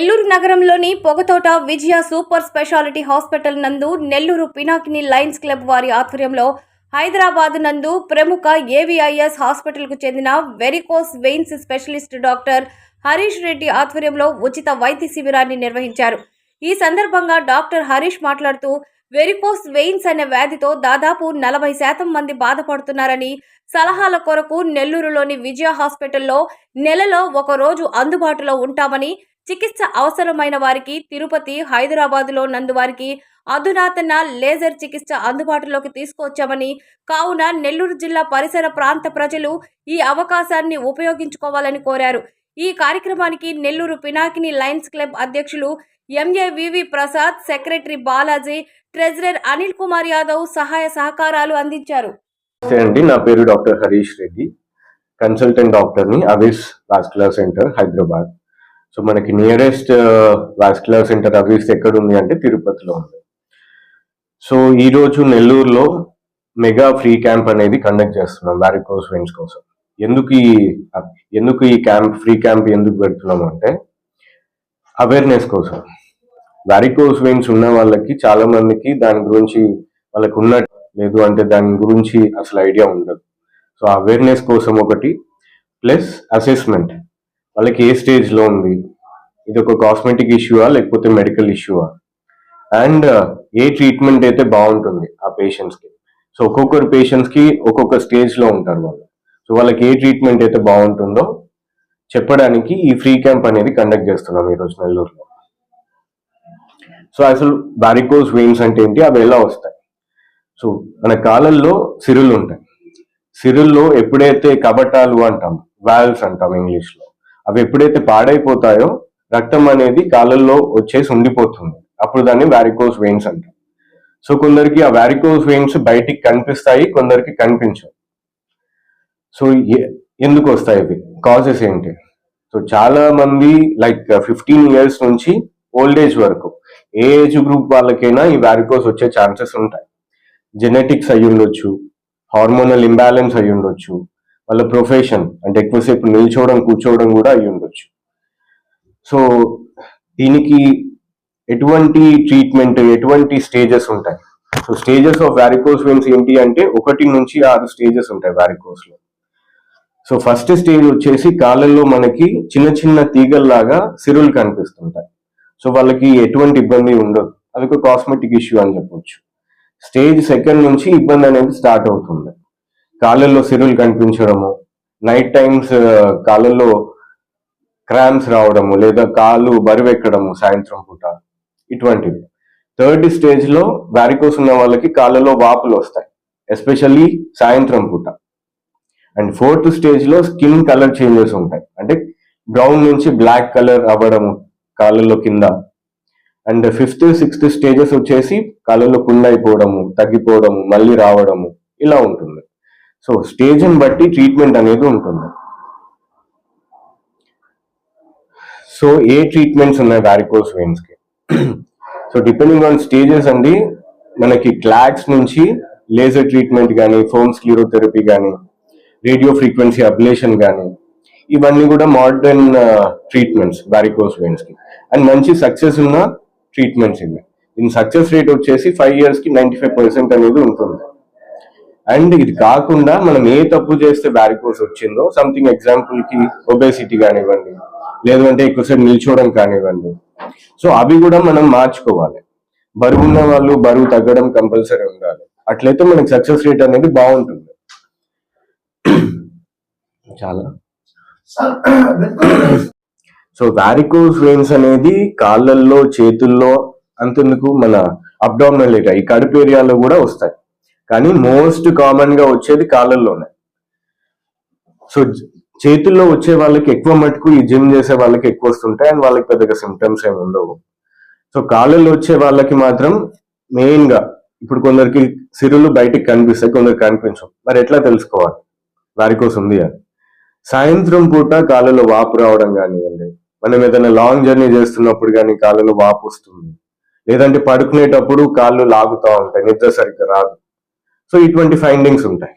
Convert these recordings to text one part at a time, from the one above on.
నెల్లూరు నగరంలోని పొగతోట విజయ super speciality hospital నందు Nellore Pinakini Lions club వారి ఆధ్వర్యంలో హైదరాబాద్ నందు ప్రముఖ ఏవిఐఎస్ హాస్పిటల్కు చెందిన varicose veins specialist doctor Harish Reddy ఆధ్వర్యంలో ఉచిత వైద్య శిబిరాన్ని నిర్వహించారు. ఈ సందర్భంగా డాక్టర్ హరీష్ మాట్లాడుతూ వెరికోస్ వెయిన్స్ అనే వ్యాధితో దాదాపు 40% మంది బాధపడుతున్నారని, సలహాల కొరకు నెల్లూరులోని విజయ హాస్పిటల్లో నెలలో ఒక రోజు అందుబాటులో ఉంటామని, చికిత్స అవసరమైన వారికి తిరుపతి, హైదరాబాదులో నందు వారికి అధునాతన లేజర్ చికిత్స అందుబాటులోకి తీసుకొచ్చామని, కావున నెల్లూరు జిల్లా పరిసర ప్రాంత ప్రజలు ఈ అవకాశాన్ని ఉపయోగించుకోవాలని కోరారు. ఈ కార్యక్రమానికి నెల్లూరు పినాకిని లయన్స్ క్లబ్ అధ్యక్షులు ఎంఏవివి ప్రసాద్, సెక్రటరీ బాలాజీ, ట్రెజరర్ అనిల్ కుమార్ యాదవ్ సహాయ సహకారాలు అందించారు. నా పేరు డాక్టర్ హరీష్ రెడ్డి, కన్సల్టెంట్ డాక్టర్ని అవిస్ వాస్కులర్ సెంటర్ హైదరాబాద్. సో మనకి నియరెస్ట్ వాస్కులర్ సెంటర్ అవిస్ ఎక్కడ ఉంది అంటే తిరుపతిలో ఉంది. సో ఈరోజు నెల్లూరులో మెగా ఫ్రీ క్యాంప్ అనేది కండక్ట్ చేస్తున్నాం వారికోస్ వెయిన్స్ కోసం. ఎందుకు ఈ క్యాంప్ ఫ్రీ క్యాంప్ ఎందుకు పెడుతున్నాం అంటే అవేర్నెస్ కోసం. వారికోస్ వెయిన్స్ ఉన్న వాళ్ళకి చాలా మందికి దాని గురించి వాళ్ళకు ఉన్న లేదు అంటే దాని గురించి అసలు ఐడియా ఉండదు. సో అవేర్నెస్ కోసం ఒకటి, ప్లస్ అసెస్మెంట్, వాళ్ళకి ఏ స్టేజ్లో ఉంది, ఇది ఒక కాస్మెటిక్ ఇష్యూవా లేకపోతే మెడికల్ ఇష్యూవా, అండ్ ఏ ట్రీట్మెంట్ అయితే బాగుంటుంది ఆ పేషెంట్స్కి. సో ఒక్కొక్కరు పేషెంట్స్కి ఒక్కొక్క స్టేజ్లో ఉంటారు వాళ్ళు. సో వాళ్ళకి ఏ ట్రీట్మెంట్ అయితే బాగుంటుందో చెప్పడానికి ఈ ఫ్రీ క్యాంప్ అనేది కండక్ట్ చేస్తున్నాం ఈరోజు నెల్లూరులో. సో అసలు వారికోస్ వెయిన్స్ అంటే ఏంటి, అవి ఎలా వస్తాయి? సో మన కాళ్ళల్లో సిరులు ఉంటాయి. సిరుల్లో ఎప్పుడైతే కబటాలు అంటాం, వాల్వ్స్ అంటాం ఇంగ్లీష్లో, అవి ఎప్పుడైతే పాడైపోతాయో రక్తం అనేది కాళ్ళల్లో వచ్చేసి ఉండిపోతుంది. అప్పుడు దాన్ని వారికోస్ వెయిన్స్ అంటాం. సో కొందరికి ఆ వారికోస్ వెయిన్స్ బయటికి కనిపిస్తాయి, కొందరికి కనిపించవు. సో ఎందుకు వస్తాయి అవి, కాజెస్ ఏంటి? సో చాలా మంది లైక్ 15 years నుంచి ఓల్డ్ ఏజ్ వరకు ఏ ఏజ్ గ్రూప్ వాళ్ళకైనా ఈ వారికోస్ వచ్చే ఛాన్సెస్ ఉంటాయి. జెనెటిక్స్ అయి ఉండొచ్చు, హార్మోనల్ ఇంబ్యాలెన్స్ అయి ఉండొచ్చు, వాళ్ళ ప్రొఫెషన్ అంటే ఎక్కువసేపు నిల్చోవడం కూర్చోవడం కూడా అయి ఉండొచ్చు. సో దీనికి ఎటువంటి ట్రీట్మెంట్, ఎటువంటి స్టేజెస్ ఉంటాయి? So stages of varicose veins ఏంటి అంటే 1 నుంచి 6 స్టేజెస్ ఉంటాయి వారికోస్లో. సో ఫస్ట్ స్టేజ్ వచ్చేసి కాళ్ళల్లో మనకి చిన్న చిన్న తీగల్లాగా సిరులు కనిపిస్తుంటాయి. సో వాళ్ళకి ఎటువంటి ఇబ్బంది ఉండదు, అదొక కాస్మెటిక్ ఇష్యూ అని చెప్పొచ్చు. స్టేజ్ 2 నుంచి ఇబ్బంది అనేది స్టార్ట్ అవుతుంది. కాళ్ళల్లో సిరులు కనిపించడము, నైట్ టైమ్స్ కాళ్ళల్లో క్రాంప్స్ రావడము, లేదా కాళ్ళు బరువెక్కడము సాయంత్రం పూట, ఇటువంటివి. 3rd స్టేజ్లో వారికోస్ ఉన్న వాళ్ళకి కాళ్ళలో వాపులు వస్తాయి, ఎస్పెషల్లీ సాయంత్రం పూట. అండ్ 4th స్టేజ్లో స్కిన్ కలర్ చేంజెస్ ఉంటాయి, అంటే బ్రౌన్ నుంచి బ్లాక్ కలర్ అవ్వడము కాళ్ళలో కింద. అండ్ 5th, 6th స్టేజెస్ వచ్చేసి కాళ్ళలో పుండైపోవడము, తగ్గిపోవడము, మళ్ళీ రావడము, ఇలా ఉంటుంది. సో స్టేజ్ని బట్టి ట్రీట్మెంట్ అనేది ఉంటుంది. సో ఏ ట్రీట్మెంట్స్ ఉన్నాయి వారికోస్ వెయిన్స్కి? సో డిపెండింగ్ ఆన్ స్టేజెస్ అండి, మనకి క్లాక్స్ నుంచి లేజర్ ట్రీట్మెంట్ కానీ, ఫోమ్ స్క్లీరోథెరపీ కానీ, రేడియో ఫ్రీక్వెన్సీ అబ్లేషన్ కానీ, ఇవన్నీ కూడా మోడర్న్ ట్రీట్మెంట్స్ వారికోస్ వెయిన్స్కి. అండ్ మంచి సక్సెస్ ఉన్న ట్రీట్మెంట్స్ ఇవి. దీని సక్సెస్ రేట్ వచ్చేసి 5 yearsకి 95% అనేది ఉంటుంది. అండ్ ఇది కాకుండా మనం ఏ తప్పు చేస్తే వారికోస్ వచ్చిందో, సంథింగ్ ఎగ్జాంపుల్కి ఒబేసిటీ కానివ్వండి, లేదంటే ఎక్కువసేపు నిల్చోవడం కానివ్వండి, సో అవి కూడా మనం మార్చుకోవాలి. బరువు ఉన్న వాళ్ళు బరువు తగ్గడం కంపల్సరీ ఉండాలి. అట్లయితే మనకి సక్సెస్ రేట్ అనేది బాగుంటుంది. చాలా సో వారికోస్ వెయిన్స్ అనేది కాళ్ళల్లో, చేతుల్లో, అంతెందుకు మన అబ్డామినల్ ఏరియా, ఈ కడుపు ఏరియాలో కూడా వస్తాయి. కానీ మోస్ట్ కామన్ గా వచ్చేది కాళ్ళల్లోనే. సో చేతుల్లో వచ్చే వాళ్ళకి ఎక్కువ మటుకు ఈ జిమ్ చేసే వాళ్ళకి ఎక్కువ వస్తుంటాయి, అండ్ వాళ్ళకి పెద్దగా సిమ్టమ్స్ ఏమి ఉండవు. సో కాళ్ళల్లో వచ్చే వాళ్ళకి మాత్రం మెయిన్ గా ఇప్పుడు కొందరికి సిరులు బయటికి కనిపిస్తాయి, కొందరికి కనిపించవు. మరి ఎట్లా తెలుసుకోవాలి వారికోస్ ఉంది అని? సాయంత్రం పూట కాళ్ళలో వాపు రావడం కానివ్వండి, మనం ఏదైనా లాంగ్ జర్నీ చేస్తున్నప్పుడు కానీ కాళ్ళలో వాపు వస్తుంది, లేదంటే పడుకునేటప్పుడు కాళ్ళు లాగుతూ ఉంటాయి, నిద్ర సరిగ్గా రాదు. సో ఇటువంటి ఫైండింగ్స్ ఉంటాయి.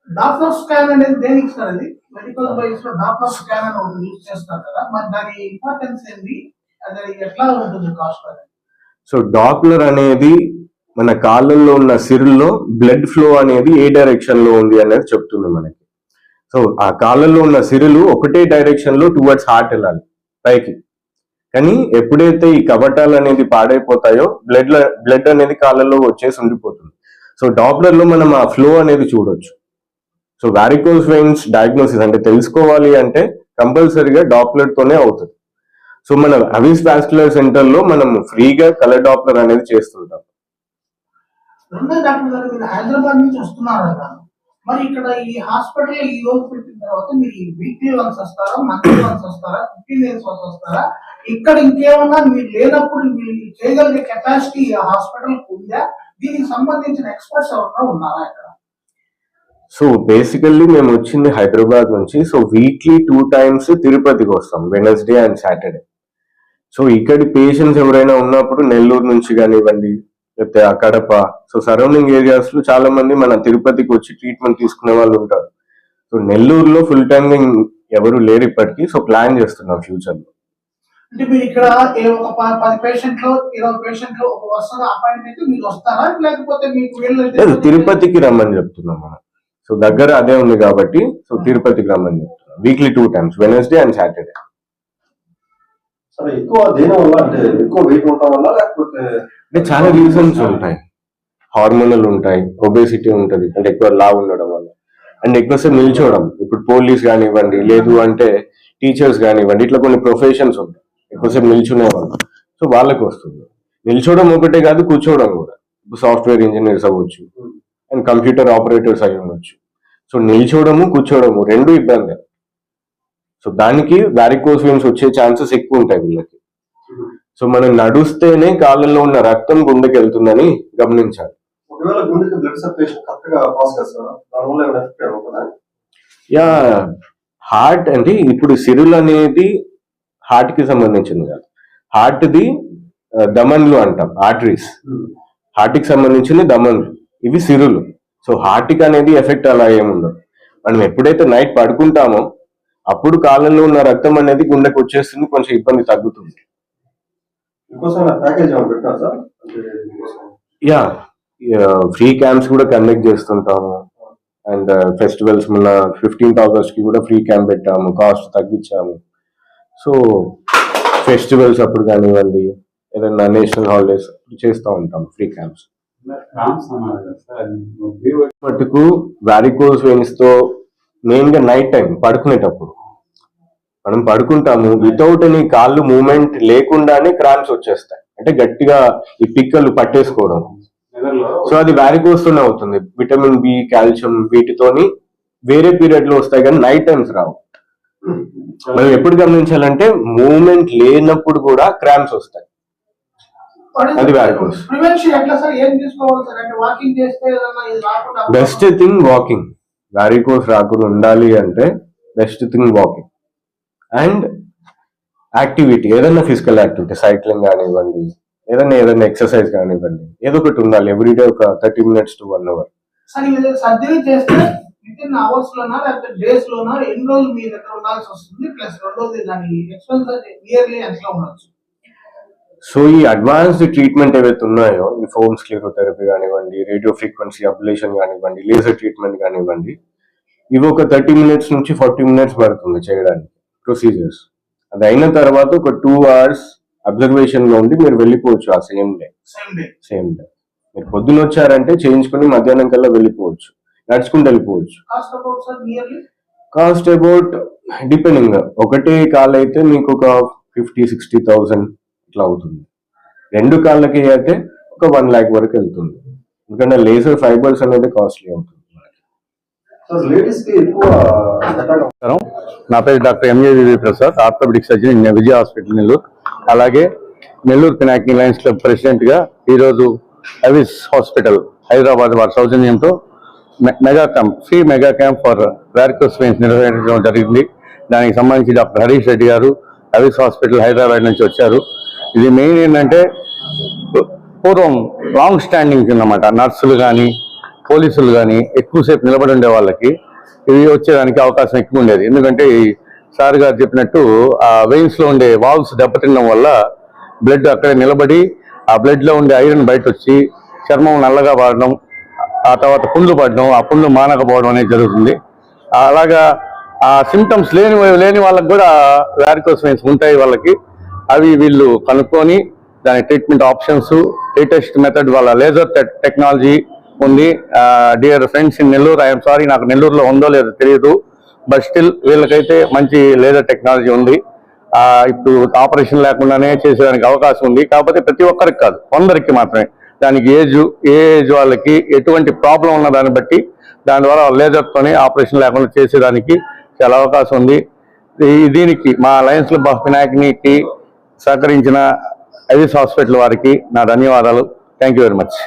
డాప్లర్ స్కాన్ అనేది దేనికి సార్? అది మెడికల్ వైస్ లో డాప్లర్ స్కాన్ అని యూజ్ చేస్తారు కదా, మరి దాని ఇంపార్టెన్స్ ఏంటి? అది ఎట్లా ఉంటుంది కాస్ట్ అనేది? సో డాప్లర్ అనేది మన కాళ్ళల్లో ఉన్న సిరుల్లో బ్లడ్ ఫ్లో అనేది ఏ డైరెక్షన్ లో ఉంది అనేది చెప్తుంది మనకి. సో ఆ కాళ్ళల్లో ఉన్న సిరులు ఒకటే డైరెక్షన్ లో టువర్డ్స్ హార్ట్ వెళ్ళాలి పైకి. కానీ ఎప్పుడైతే ఈ కవటాలు అనేది పాడైపోతాయో బ్లడ్ అనేది కాళ్ళల్లో వచ్చేసి ఉండిపోతుంది. సో డాప్లర్ లో మనం ఆ ఫ్లో అనేది చూడొచ్చు. సో వారికోస్ వెయిన్స్ డయాగ్నోసిస్ అంటే తెలుసుకోవాలి అంటే కంపల్సరీగా డాప్లర్ తోనే అవుతుంది. సో మన అవిస్ వాస్కులర్ సెంటర్ లో మనం ఫ్రీగా కలర్ డాప్లర్ అనేది చేస్తుంటాం. రెండో డాక్టర్ గారు, మీరు హైదరాబాద్ నుంచి వస్తున్నారు కదా, మరి ఇక్కడ ఈ హాస్పిటల్ ఈ రోజు పెట్టిన తర్వాత మీరు వీక్లీ వన్స్ వస్తారా, మంత్లీ వన్స్ వస్తారా, 15 days వన్స్ వస్తారా? ఇక్కడ ఇంకేమన్నా మీరు లేనప్పుడు మీరు చేయగలిగే కెపాసిటీ ఈ హాస్పిటల్ ఉందా? దీనికి సంబంధించిన ఎక్స్పర్ట్స్ ఎవరైనా ఉన్నారా ఇక్కడ? సో బేసికల్లీ మేము వచ్చింది హైదరాబాద్ నుంచి. సో వీక్లీ 2 times తిరుపతికి వస్తాం, వెనస్డే అండ్ సాటర్డే. సో ఇక్కడి పేషెంట్స్ ఎవరైనా ఉన్నప్పుడు నెల్లూరు నుంచి కానివ్వండి, లేకపోతే ఆ కడప, సో సరౌండింగ్ ఏరియాస్ లో చాలా మంది మన తిరుపతికి వచ్చి ట్రీట్మెంట్ తీసుకునే వాళ్ళు ఉంటారు. సో నెల్లూరులో ఫుల్ టైమ్ ఎవరు లేరు ఇప్పటికీ. సో ప్లాన్ చేస్తున్నాం ఫ్యూచర్ లో. అంటే మీరు ఇక్కడ ఒక 10 పేషెంట్లు 20 పేషెంట్లు ఒక వరుసగా అపాయింట్మెంట్ మీరు వస్తారా, లేకపోతే మీకు లేదు, తిరుపతికి రమ్మని చెప్తున్నాం మనం. సో దగ్గర అదే ఉంది కాబట్టి సో తిరుపతికి రమ్మని చెప్తున్నాం. Weekly 2 times, Wednesday and Saturday. సరే, ఎక్కువ దేని వల్ల అంటే ఎక్కువ వెయిట్ ఉండటం వల్ల, లేకపోతే అంటే చాలా రీజన్స్ ఉంటాయి. హార్మోనల్ ఉంటాయి, ఒబేసిటీ ఉంటుంది అంటే ఎక్కువ లావు ఉండడం వల్ల, అండ్ ఎక్కువసేపు నిల్చోవడం. ఇప్పుడు పోలీస్ కానివ్వండి, లేదు అంటే టీచర్స్ కానివ్వండి, ఇట్లా కొన్ని ప్రొఫెషన్స్ ఉంటాయి ఎక్కువసేపు నిల్చునే వాళ్ళు. సో వాళ్ళకి వస్తుంది. నిల్చోవడం ఒకటే కాదు, కూర్చోవడం కూడా. ఇప్పుడు సాఫ్ట్వేర్ ఇంజనీర్స్ అవ్వచ్చు అండ్ కంప్యూటర్ ఆపరేటర్స్ అయి ఉండొచ్చు. సో నిల్చోవడము కూర్చోవడము రెండు ఇబ్బంది. సో దానికి వారికోస్ వెయిన్స్ వచ్చే ఛాన్సెస్ ఎక్కువ ఉంటాయి వీళ్ళకి. సో మనం నడుస్తేనే కాళ్ళల్లో ఉన్న రక్తం గుండెకి వెళ్తుందని గమనించాలి. ఒకవేళ గుండెకి బ్లడ్ సర్క్యులేషన్ కరెక్ట్ గా పాస్ చేస్తారా, దానివల్ల ఏమైనా ఎఫెక్ట్ అవుతుందా? యా, హార్ట్ అంటే ఇప్పుడు సిరులు అనేది హార్ట్ కి సంబంధించింది కాదు. హార్ట్ది దమన్లు అంటాం, ఆర్టరీస్. హార్ట్ కి సంబంధించింది దమన్లు, ఇవి సిరులు. సో హార్ట్ కి అనేది ఎఫెక్ట్ అలా ఏముండదు. మనం ఎప్పుడైతే నైట్ పడుకుంటామో అప్పుడు కాళ్ళల్లో ఉన్న రక్తం అనేది గుండెకి వచ్చేస్తుంది, కొంచెం ఇబ్బంది తగ్గుతుంది. యా, ఫ్రీ క్యాంప్స్ కూడా కండక్ట్ చేస్తుంటాము. అండ్ ఫెస్టివల్స్ మొన్న 15th August కి కూడా ఫ్రీ క్యాంప్ పెట్టాము, కాస్ట్ తగ్గించాము. సో ఫెస్టివల్స్ అప్పుడు కానివ్వండి, ఏదైనా నేషనల్ హాలిడేస్ చేస్తూ ఉంటాం ఫ్రీ క్యాంప్స్. మటుకు వారికోస్ వెయిన్స్ తో మెయిన్ గా నైట్ టైం పడుకునేటప్పుడు మనం పడుకుంటాము, వితౌట్ ఎనీ కాళ్ళు మూమెంట్ లేకుండానే క్రాంప్స్ వచ్చేస్తాయి. అంటే గట్టిగా ఈ పిక్కలు పట్టేసుకోవడం. సో అది వారికోస్ తోనే అవుతుంది. విటమిన్ బి, కాల్షియం వీటితోని వేరే పీరియడ్ లో వస్తాయి, కానీ నైట్ టైమ్స్ రావు. మనం ఎప్పుడు గమనించాలంటే మూమెంట్ లేనప్పుడు కూడా క్రాంప్స్ వస్తాయి. అది varicose. Best thing walking. Varicose రాకుండా ఉండాలి అంటే best thing walking and activity, ఏదైనా ఫిజికల్ యాక్టివిటీ, సైక్లింగ్ కానివ్వండి, ఏదైనా ఎక్సర్సైజ్ కానివ్వండి, ఏదో ఒకటి ఉండాలి ఎవ్రీడే, ఒక 30 minutes to 1 hour. సర్జరీ చేస్తే వితిన్ అవర్స్ లోనా లేకపోతే డేస్ లోనా ఎన్ని రోజులు మీ దగ్గర ఉండాల్సి వస్తుంది? ప్లస్ రెండోది దాని ఎక్స్పెన్సెస్ ఇయర్లీ ఎంత ఉండొచ్చు? సో ఈ అడ్వాన్స్డ్ ట్రీట్మెంట్ ఏవైతే ఉన్నాయో, ఈ ఫోన్ స్క్లెరోథెరపీ కానివ్వండి, రేడియో ఫ్రీక్వెన్సీ అబ్లేషన్ కానివ్వండి, లేజర్ ట్రీట్మెంట్ కానివ్వండి, ఇవి ఒక 30 minutes నుంచి 40 minutes పడుతుంది చేయడానికి ప్రొసీజర్స్. అది అయిన తర్వాత ఒక 2 hours అబ్జర్వేషన్ లో ఉండి మీరు వెళ్ళిపోవచ్చు ఆ సేమ్ డే. మీరు పొద్దున వచ్చారంటే చేయించుకుని మధ్యాహ్నం కల్లా వెళ్ళిపోవచ్చు, నడుచుకుంటూ వెళ్ళిపోవచ్చు. కాస్ట్ అబౌట్ డిపెండింగ్, ఒకటే కాల్ అయితే మీకు ఒక 50,000-60,000 ఇట్లా అవుతుంది. 2 కాళ్ళకి అయితే ఒక 1 lakh వరకు వెళ్తుంది, ఎందుకంటే లేజర్ ఫైబర్స్ అనేది కాస్ట్లీ అవుతుంది. నా పేరు doctor MAV Prasad, orthopaedic surgeon విజయ హాస్పిటల్ నెల్లూరు. అలాగే Nellore Pinakini Lions club president గా ఈరోజు అవిస్ హాస్పిటల్ హైదరాబాద్ వారి సౌజన్యంతో free mega camp for varicose veins నిర్వహించడం జరిగింది. దానికి సంబంధించి డాక్టర్ హరీష్ రెడ్డి గారు అవిస్ హాస్పిటల్ హైదరాబాద్ నుంచి వచ్చారు. ఇది మెయిన్ ఏంటంటే పూర్వం లాంగ్ స్టాండింగ్ అన్నమాట, నర్సులు కానీ పోలీసులు కానీ ఎక్కువసేపు నిలబడి ఉండే వాళ్ళకి ఇవి వచ్చేదానికి అవకాశం ఎక్కువ ఉండేది. ఎందుకంటే ఈ సార్ గారు చెప్పినట్టు ఆ వెయిన్స్ లో ఉండే వాల్వ్స్ దెబ్బతినడం వల్ల బ్లడ్ అక్కడే నిలబడి ఆ బ్లడ్ లో ఉండే ఐరన్ బయట వచ్చి చర్మం నల్లగా పడడం, ఆ తర్వాత పుండ్లు పడడం, ఆ పుండ్లు మానకపోవడం అనేది జరుగుతుంది. అలాగా ఆ సిమ్టమ్స్ లేని వాళ్ళకి కూడా వారికోస్ వెయిన్స్ ఉంటాయి వాళ్ళకి. అవి వీళ్ళు కనుక్కొని దాని ట్రీట్మెంట్ ఆప్షన్స్, లేటెస్ట్ మెథడ్ వాళ్ళ లేజర్ టెక్నాలజీ ఉంది. Dear friends in Nellore, I'm sorry నాకు నెల్లూరులో ఉందో లేదో తెలియదు, బట్ స్టిల్ వీళ్ళకైతే మంచి లేజర్ టెక్నాలజీ ఉంది. ఇప్పుడు ఆపరేషన్ లేకుండానే చేసేదానికి అవకాశం ఉంది. కాకపోతే ప్రతి ఒక్కరికి కాదు, కొందరికి మాత్రమే. దానికి ఏ ఏజ్ వాళ్ళకి ఎటువంటి ప్రాబ్లం ఉన్న దాన్ని బట్టి దాని ద్వారా లేజర్తోనే ఆపరేషన్ లేకుండా చేసేదానికి చాలా అవకాశం ఉంది. దీనికి మా లయన్స్ క్లబ్ ఆఫ్ పినాకినీకి సహకరించిన అవిస్ హాస్పిటల్ వారికి నా ధన్యవాదాలు. Thank you very much.